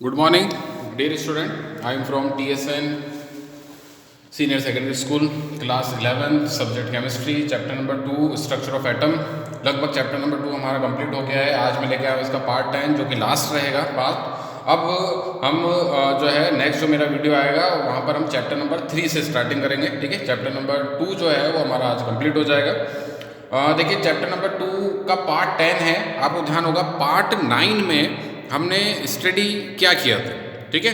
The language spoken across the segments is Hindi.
Good morning, dear student. I am from TSN Senior Secondary School, class 11, subject chemistry, chapter number 2, structure of atom. लगभग चैप्टर नंबर 2 हमारा कंप्लीट हो गया है। आज मैं लेके आया हूँ इसका पार्ट 10 जो कि लास्ट रहेगा पार्ट। अब हम जो है नेक्स्ट जो मेरा वीडियो आएगा वहाँ पर हम चैप्टर नंबर 3 से स्टार्टिंग करेंगे। ठीक है, चैप्टर नंबर 2 जो है वो हमारा आज कंप्लीट हो जाएगा। देखिए चैप्टर नंबर 2 का पार्ट 10 है। आपको ध्यान होगा पार्ट 9 में हमने स्टडी क्या किया था। ठीक है,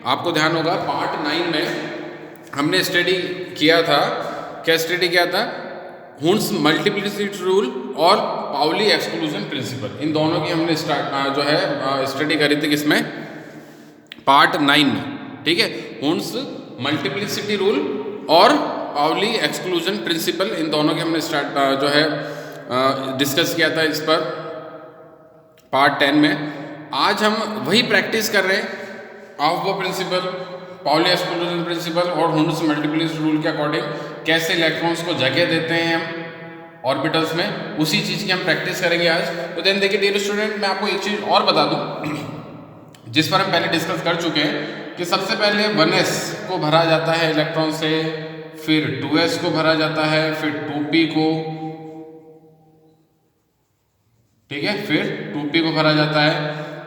आपको ध्यान होगा पार्ट 9 में हमने स्टडी किया था। क्या स्टडी किया था? हुन्स मल्टीप्लिसिटी रूल और पाउली एक्सक्लूजन प्रिंसिपल, इन दोनों की हमने स्टडी करी थी किसमें? पार्ट 9 में। ठीक है, हुन्स मल्टीप्लिसिटी रूल और पाउली एक्सक्लूजन प्रिंसिपल, इन दोनों की हमने डिस्कस किया था इस पर पार्ट 10 में। आज हम वही प्रैक्टिस कर रहे हैं। Of principle, Pauli exclusion principle और हुन्स मल्टीप्लिसिटी रूल के अकॉर्डिंग कैसे इलेक्ट्रॉन्स को जगह देते हैं हम ऑर्बिटल्स में, उसी चीज़ की हम प्रैक्टिस करेंगे आज। तो देन देखिए डियर स्टूडेंट, मैं आपको एक चीज़ और बता दूं जिस पर हम पहले डिस्कस कर चुके हैं कि सबसे पहले 1s को भरा जाता है इलेक्ट्रॉन से, फिर 2s को भरा जाता है, फिर 2p को, ठीक है, फिर 2p को भरा जाता है,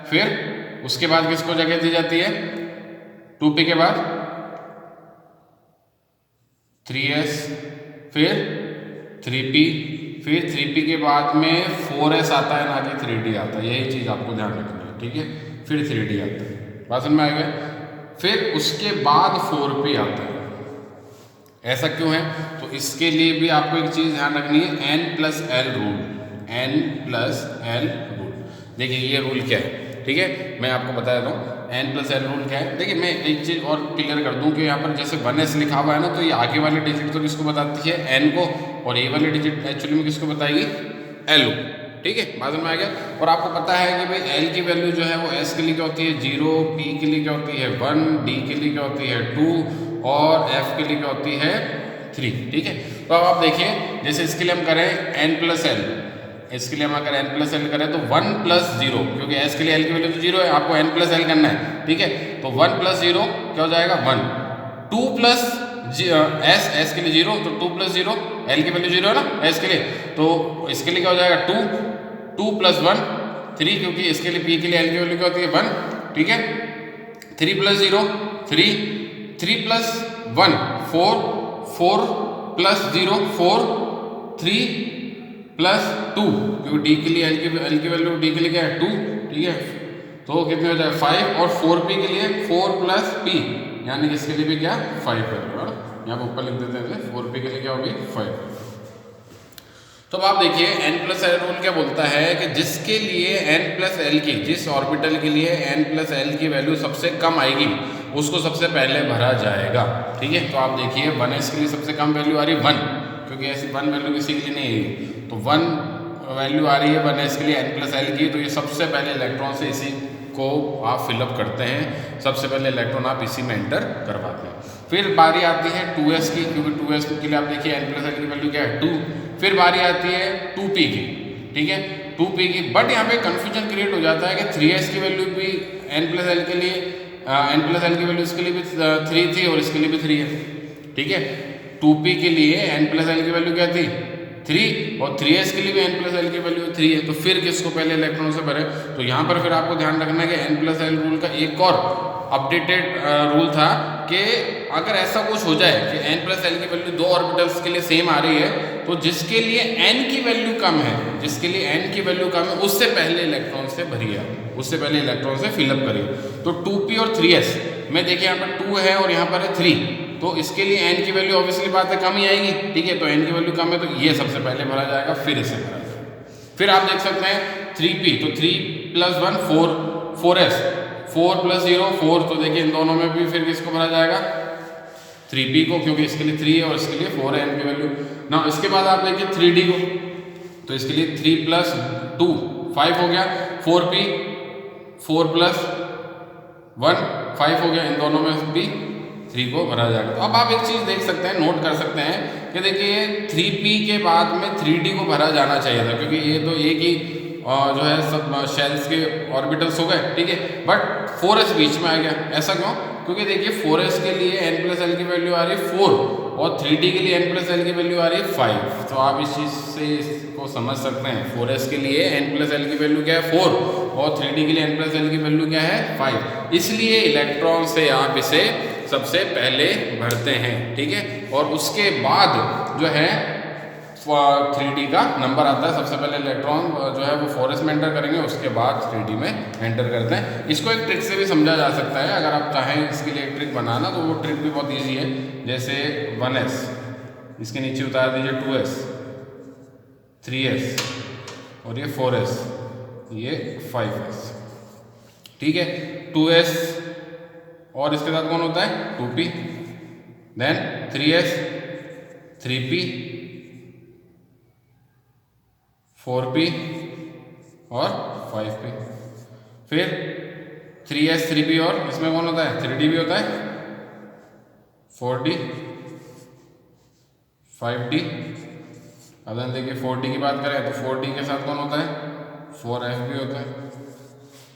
फिर उसके बाद किसको जगह दी जाती है? 2p के बाद 3s, फिर 3p, फिर 3p के बाद में 4s आता है, ना कि 3d आता है। यही चीज़ आपको ध्यान रखनी है। ठीक है, फिर 3d आता है, बात समझ में आ गया। फिर उसके बाद 4p आता है। ऐसा क्यों है? तो इसके लिए भी आपको एक चीज़ ध्यान रखनी है, n+l रूल। n+l रूल, देखिए ये रूल क्या है। ठीक है, मैं आपको बता देता हूँ n+l रूल क्या है। देखिए मैं एक चीज़ और क्लियर कर दूँ कि यहाँ पर जैसे 1s लिखा हुआ है ना, तो ये आगे वाली डिजिट तो किसको बताती है? n को, और ये वाली डिजिट एक्चुअली में किसको बताएगी? l को। ठीक है, बात में आ गया। और आपको पता है कि भाई l की वैल्यू जो है वो s के लिए क्या होती है? 0, p के लिए क्या होती है? 1, d के लिए क्या होती है? 2 और f के लिए क्या होती है? 3। ठीक है, तो अब आप देखिए जैसे इसके लिए हम करें n+l, इसके लिए हम अगर n+l करें तो 1+0, क्योंकि s के लिए l की वैल्यू तो 0 है, आपको n+l करना है। ठीक है, तो 1+0 क्या हो जाएगा? 1। 2+s, s के लिए 0, तो 2+0, l की वैल्यू 0 है ना s के लिए, तो इसके लिए क्या हो जाएगा? 2 + 1 3, क्योंकि इसके लिए p के लिए l की वैल्यू क्या होती है? 1। ठीक है, 3+0 3, 3+1 4, 4+0 4, 3+2, क्योंकि d के लिए l की वैल्यू d के लिए क्या है? 2। ठीक है, तो कितने हो जाए? 5, और 4p के लिए 4+p, यानी कि इसके लिए भी क्या? 5 वैल्यू है ना, यहाँ पर ऊपर लिख देते हैं। 4p के लिए क्या होगी? 5। तो अब आप देखिए n+l रूल क्या बोलता है कि जिसके लिए n+l की, जिस ऑर्बिटल के लिए n+l की वैल्यू सबसे कम आएगी उसको सबसे पहले भरा जाएगा। ठीक है, तो आप देखिए 1s के लिए सबसे कम वैल्यू आ रही है 1, क्योंकि ऐसी 1 वैल्यू किसी के लिए नहीं है, तो 1 वैल्यू आ रही है 1s के लिए n+l की, तो ये सबसे पहले इलेक्ट्रॉन से इसी को आप फिलअप करते हैं, सबसे पहले इलेक्ट्रॉन आप इसी में एंटर करवाते हैं। फिर बारी आती है 2s की, क्योंकि 2s के लिए आप देखिए n+l की वैल्यू क्या है? 2। फिर बारी आती है 2p की। ठीक है, 2p की, बट यहाँ पे कंफ्यूजन क्रिएट हो जाता है कि 3s की वैल्यू भी n+l के लिए, n+l की वैल्यू इसके लिए भी 3 थी और इसके लिए भी 3 है। ठीक है, 2p के लिए n+l की वैल्यू क्या थी? 3, और 3s के लिए भी n+l की वैल्यू 3 है, तो फिर किसको पहले इलेक्ट्रॉन से भरे? तो यहाँ पर फिर आपको ध्यान रखना है कि n+l रूल का एक और अपडेटेड रूल था कि अगर ऐसा कुछ हो जाए कि n+l की वैल्यू 2 ऑर्बिटल्स के लिए सेम आ रही है, तो जिसके लिए n की वैल्यू कम है, जिसके लिए n की वैल्यू कम है, उससे पहले इलेक्ट्रॉन से भरिए, उससे पहले इलेक्ट्रॉन से फिलअप करिए। तो 2p और 3s में देखिए यहाँ पर 2 है और यहाँ पर है 3, तो इसके लिए n की वैल्यू ऑब्वियसली बात है कम ही आएगी। ठीक है, तो n की वैल्यू कम है, तो ये सबसे पहले भरा जाएगा, फिर इसे भरा जाएगा। फिर आप देख सकते हैं 3p, तो 3+1 4, 4s, 4+0 4, तो देखिए इन दोनों में भी फिर किसको भरा जाएगा? 3p को, क्योंकि इसके लिए 3 है और इसके लिए 4 है n की वैल्यू ना। इसके बाद आप देखिए 3d को, तो इसके लिए 3+2 5 हो गया, 4p 4+1 5 हो गया, इन दोनों में भी 3 को भरा जाएगा। तो अब आप एक चीज़ देख सकते हैं, नोट कर सकते हैं कि देखिए 3p के बाद में 3d को भरा जाना चाहिए था, क्योंकि ये तो एक ही जो है सब शेल्स के ऑर्बिटल्स हो गए, ठीक है, बट 4s बीच में आ गया। ऐसा क्यों? क्योंकि देखिए 4s के लिए n प्लस एल की वैल्यू आ रही है 4 और 3d के लिए n प्लस एल की वैल्यू आ रही है 5। तो आप इस चीज़ से इसको समझ सकते हैं, 4s के लिए n प्लस एल की वैल्यू क्या है 4 और 3d के लिए n प्लस एल की वैल्यू क्या है 5। इसलिए इलेक्ट्रॉन से आप इसे सबसे पहले भरते हैं, ठीक है, और उसके बाद जो है 3d का नंबर आता है। सबसे पहले इलेक्ट्रॉन जो है वो 4s में एंटर करेंगे, उसके बाद 3d में एंटर करते हैं। इसको एक ट्रिक से भी समझा जा सकता है, अगर आप चाहें इसके लिए एक ट्रिक बनाना तो वो ट्रिक भी बहुत ईजी है। जैसे 1s, इसके नीचे उतार दीजिए 2s, 3s और ये 4s, ये 5s, ठीक है। 2s और इसके साथ कौन होता है 2p, then 3s, 3p, 4p और 5p, फिर 3s, 3p और इसमें कौन होता है 3d भी होता है, 4d, 5d। अब देखिए 4d की बात करें तो 4d के साथ कौन होता है 4f भी होता है,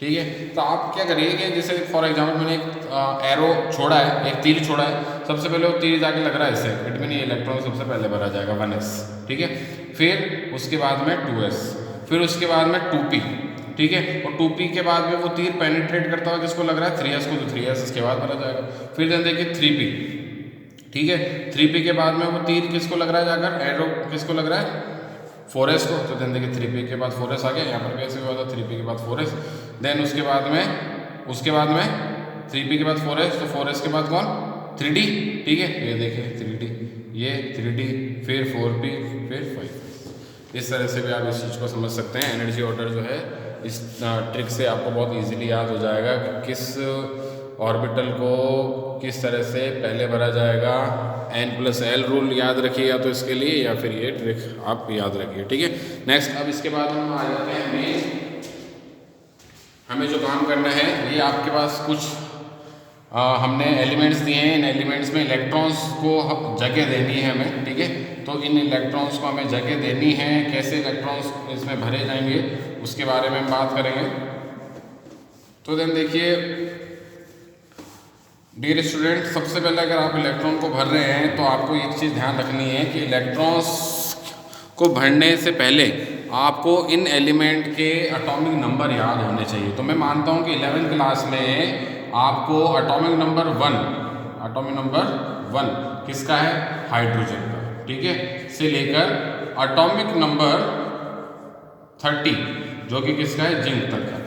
ठीक है। तो आप क्या करिए कि जैसे फॉर एग्जाम्पल मैंने एक एरो छोड़ा है, एक तीर छोड़ा है, सबसे पहले वो तीर जाके लग रहा है इससे, इट मीन ये इलेक्ट्रॉन सबसे पहले भरा जाएगा 1s, ठीक है, फिर उसके बाद में 2s, फिर उसके बाद में 2p, ठीक है, और 2p के बाद में वो तीर पेनिट्रेट करता हुआ किसको लग रहा है 3s को, तो 3s इसके बाद भरा जाएगा। फिर देन देखिए 3p, ठीक है, 3p के बाद में वो तीर किसको लग रहा है जाकर, एरो किसको लग रहा है 4s को, तो देन देखिए 3p के बाद 4s आ गया, यहाँ पर कैसे हुआ था 3p के बाद 4s, देन उसके बाद में 3p के बाद 4s, तो 4s के बाद कौन 3d, ठीक है, ये देखिए 3d, ये 3d, फिर 4p, फिर 5। इस तरह से भी आप इस चीज़ को समझ सकते हैं। एनर्जी ऑर्डर जो है इस ट्रिक से आपको बहुत इजीली याद हो जाएगा कि किस ऑर्बिटल को किस तरह से पहले भरा जाएगा। n+l रूल याद रखिएगा तो इसके लिए, या फिर ये ट्रिक आप याद रखिए, ठीक है। नेक्स्ट, अब इसके बाद हम आ जाते हैं हमें जो काम करना है, ये आपके पास कुछ हमने एलिमेंट्स दिए हैं, इन एलिमेंट्स में इलेक्ट्रॉन्स को जगह देनी है हमें, ठीक है। तो इन इलेक्ट्रॉन्स को हमें जगह देनी है, कैसे इलेक्ट्रॉन्स इसमें भरे जाएंगे उसके बारे में हम बात करेंगे। तो देन देखिए डियर स्टूडेंट, सबसे पहले अगर आप इलेक्ट्रॉन को भर रहे हैं तो आपको एक चीज़ ध्यान रखनी है कि इलेक्ट्रॉन्स को भरने से पहले आपको इन एलिमेंट के एटॉमिक नंबर याद होने चाहिए। तो मैं मानता हूँ कि 11th क्लास में आपको एटॉमिक नंबर 1 किसका है हाइड्रोजन का, ठीक है, से लेकर एटॉमिक नंबर 30 जो कि किसका है जिंक तक का,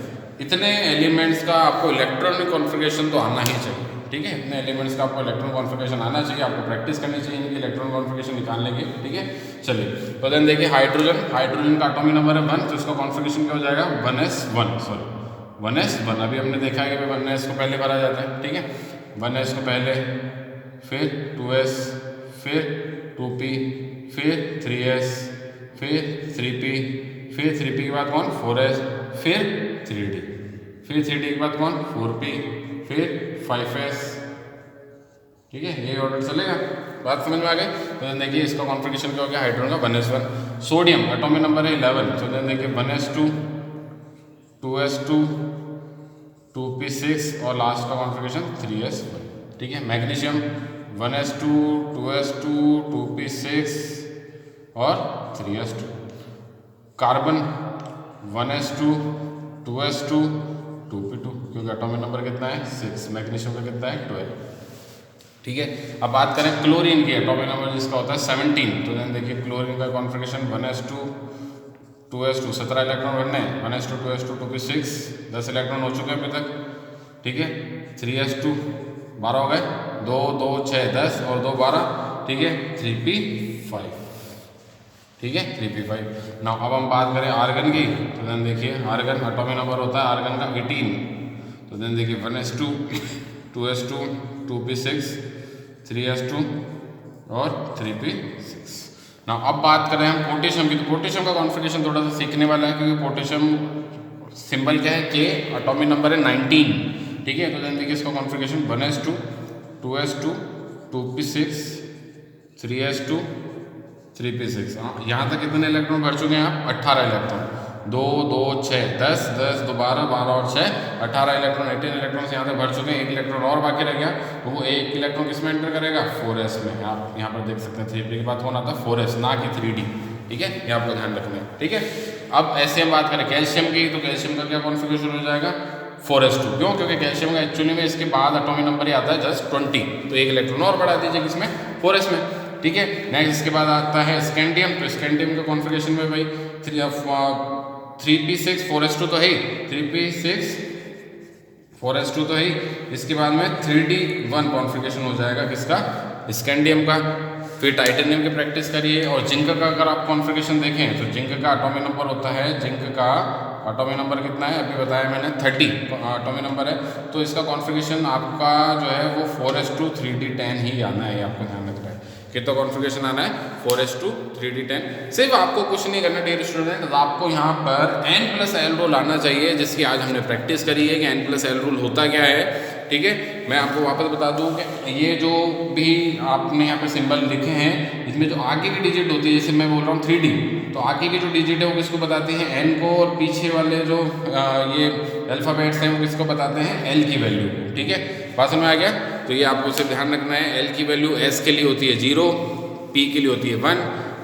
इतने एलिमेंट्स का आपको इलेक्ट्रॉनिक कॉन्फ़िगरेशन तो आना ही चाहिए, ठीक है। इतने एलिमेंट्स का आपको इलेक्ट्रॉन कॉन्फ़िगरेशन आना चाहिए, आपको प्रैक्टिस करनी चाहिए इनकी इलेक्ट्रॉन कॉन्फ़िगरेशन निकालने की, ठीक है। चलिए, तो देन देखिए हाइड्रोजन का एटॉमिक नंबर है 1, तो इसका कॉन्फ़िगरेशन क्या हो जाएगा 1s1। अभी हमने देखा है कि 1s को पहले भरा जाता है, ठीक है, 1s को पहले, फिर 2s, फिर 2p, फिर 3s, फिर 3p, फिर 3p के बाद कौन 4s, फिर 3d, फिर 3d के बाद कौन 4p, फिर 5s, ठीक है, ये ऑर्डर चलेगा। बात समझ में आ गई। तो देखिए इसका कॉन्फ़िगरेशन क्या हो गया हाइड्रोजन का 1s1। सोडियम एटॉमिक नंबर है 11, तो देखिए 1s2, 2s2, 2p6 और लास्ट का कॉन्फ़िगरेशन 3s1, ठीक है। मैग्नीशियम 1s2, 2s2, 2p6 और 3s2। Carbon 1s2, 2s2, 2p2, क्योंकि एटॉमिक नंबर कितना है 6, मैग्नीशियम का कितना है 12, ठीक है। अब बात करें क्लोरीन की, एटॉमिक नंबर जिसका होता है 17, तो देन देखिए क्लोरीन का कॉन्फ़िगरेशन 1s2, 2s2, 17 इलेक्ट्रॉन बनने हैं, 1s2, 2s2, 2p6, 10 इलेक्ट्रॉन हो चुके हैं अभी तक, ठीक है। 3s2 12 हो गए, 2 2 6 10 और 2 12, ठीक है, 3p5, ठीक है, 3p5। नाउ अब हम बात करें आर्गन की, तो देन देखिए आर्गन एटॉमिक नंबर होता है आर्गन का 18, तो देन देखिए 1s2, 2s2, 2p6, 3s2 और 3p6। ना अब बात करें हम पोटेशियम की, तो पोटेशियम का कॉन्फ़िगरेशन थोड़ा सा सीखने वाला है, क्योंकि पोटेशियम सिंबल क्या है K, एटॉमिक नंबर है 19, ठीक है। तो देन देखिए इसका configuration 1s2, 2s2, 2p6, 3s2, 3p6। यहाँ तक कितने इलेक्ट्रॉन भर चुके हैं आप 18 इलेक्ट्रॉन। 2 2 6 10 10 12 12 और 6 18 इलेक्ट्रॉन 18 इलेक्ट्रॉन यहाँ तक भर चुके हैं। एक इलेक्ट्रॉन और बाकी रह गया, तो वो एक इलेक्ट्रॉन किस में एंटर करेगा 4s में। आप यहाँ पर देख सकते हैं 3p के बाद कौन आता है 4s, ना कि 3d। ठीक है, ये आपको ध्यान रखना है। ठीक है, अब ऐसे हम बात करें कैल्शियम की, तो कैल्शियम का क्या कॉन्फ़िगरेशन हो जाएगा 4s2। क्यों? क्योंकि कैल्शियम का एक्चुअली में इसके बाद एटॉमिक नंबर ही आता है जस्ट 20, तो एक इलेक्ट्रॉन और बढ़ा दीजिए किसमें 4s में। ठीक है, नेक्स्ट इसके बाद आता है स्कैंडियम, तो स्कैंडियम का कॉन्फ़िगरेशन में भाई 3p6 4s2 तो है ही, 3p6 4s2 तो है ही। इसके बाद में 3d1 कॉन्फ़िगरेशन हो जाएगा किसका स्कैंडियम का। फिर टाइटेनियम की प्रैक्टिस करिए। और जिंक का अगर आप कॉन्फ़िगरेशन देखें तो जिंक का एटॉमिक नंबर होता है, जिंक का एटॉमिक नंबर कितना है अभी बताया मैंने 30 एटॉमिक नंबर है। तो इसका कॉन्फ़िगरेशन आपका जो है वो 4s2 3d10 ही आना है, आपको ध्यान रखना है। कितना कॉन्फ़िगरेशन आना है 4s2 3d10। सिर्फ आपको कुछ नहीं करना डियर स्टूडेंट, आपको यहाँ पर n+l रूल आना चाहिए, जिसकी आज हमने प्रैक्टिस करी है कि n+l रूल होता क्या है। ठीक है, मैं आपको वापस बता दूं कि ये जो भी आपने यहाँ पे सिंबल लिखे हैं, इसमें जो आगे की डिजिट होती है, जैसे मैं बोल रहा हूँ 3d, तो आगे की जो डिजिट है वो किसको बताती है n को, और पीछे वाले जो ये अल्फ़ाबेट्स हैं वो किसको बताते हैं l की वैल्यू को। ठीक है, बात समझ में आ गया? तो ये आपको सिर्फ ध्यान रखना है, l की वैल्यू s के लिए होती है 0, p के लिए होती है 1,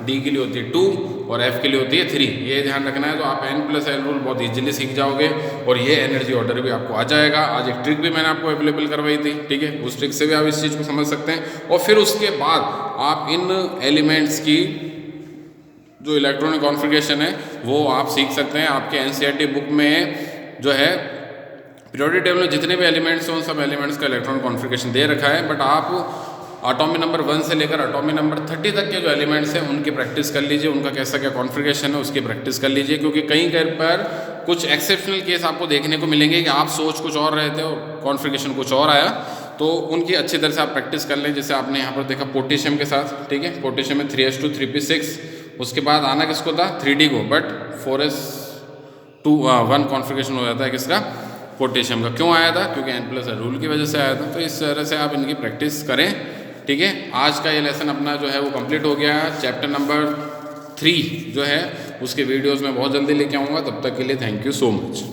d के लिए होती है 2 और f के लिए होती है 3। ये ध्यान रखना है, तो आप n+l रूल बहुत इजीली सीख जाओगे और ये एनर्जी ऑर्डर भी आपको आ जाएगा। आज एक ट्रिक भी मैंने आपको अवेलेबल करवाई थी। ठीक है, उस ट्रिक से भी आप इस चीज़ को समझ सकते हैं। और फिर उसके बाद आप इन एलिमेंट्स की जो इलेक्ट्रॉनिक कॉन्फ़िगरेशन है वो आप सीख सकते हैं। आपके NCERT बुक में जो है पीरियोडिक टेबल में जितने भी एलिमेंट्स हैं उन सब एलिमेंट्स का इलेक्ट्रॉनिक कॉन्फ़िगरेशन दे रखा है, बट आप एटॉमिक नंबर 1 से लेकर एटॉमिक नंबर 30 तक के जो एलिमेंट्स हैं उनकी प्रैक्टिस कर लीजिए, उनका कैसा क्या कॉन्फ़िगरेशन है उसकी प्रैक्टिस कर लीजिए। क्योंकि कहीं कहीं पर कुछ एक्सेप्शनल केस आपको देखने को मिलेंगे कि आप सोच कुछ और रहे थे और कॉन्फ़िगरेशन कुछ और आया, तो उनकी अच्छी तरह से आप प्रैक्टिस कर लें। जैसे आपने यहाँ पर देखा पोटेशियम के साथ, ठीक है, पोटेशियम में 3s2 3p6, उसके बाद आना किसको था 3d को, बट 4s1 कॉन्फ़िगरेशन हो जाता है किसका पोटेशियम का। क्यों आया था? क्योंकि n+l रूल की वजह से आया था। तो इस तरह से आप इनकी प्रैक्टिस करें। ठीक है, आज का ये लेसन अपना जो है वो कंप्लीट हो गया। चैप्टर नंबर 3 जो है उसके वीडियोस में बहुत जल्दी लेके आऊँगा। तब तक के लिए थैंक यू सो मच।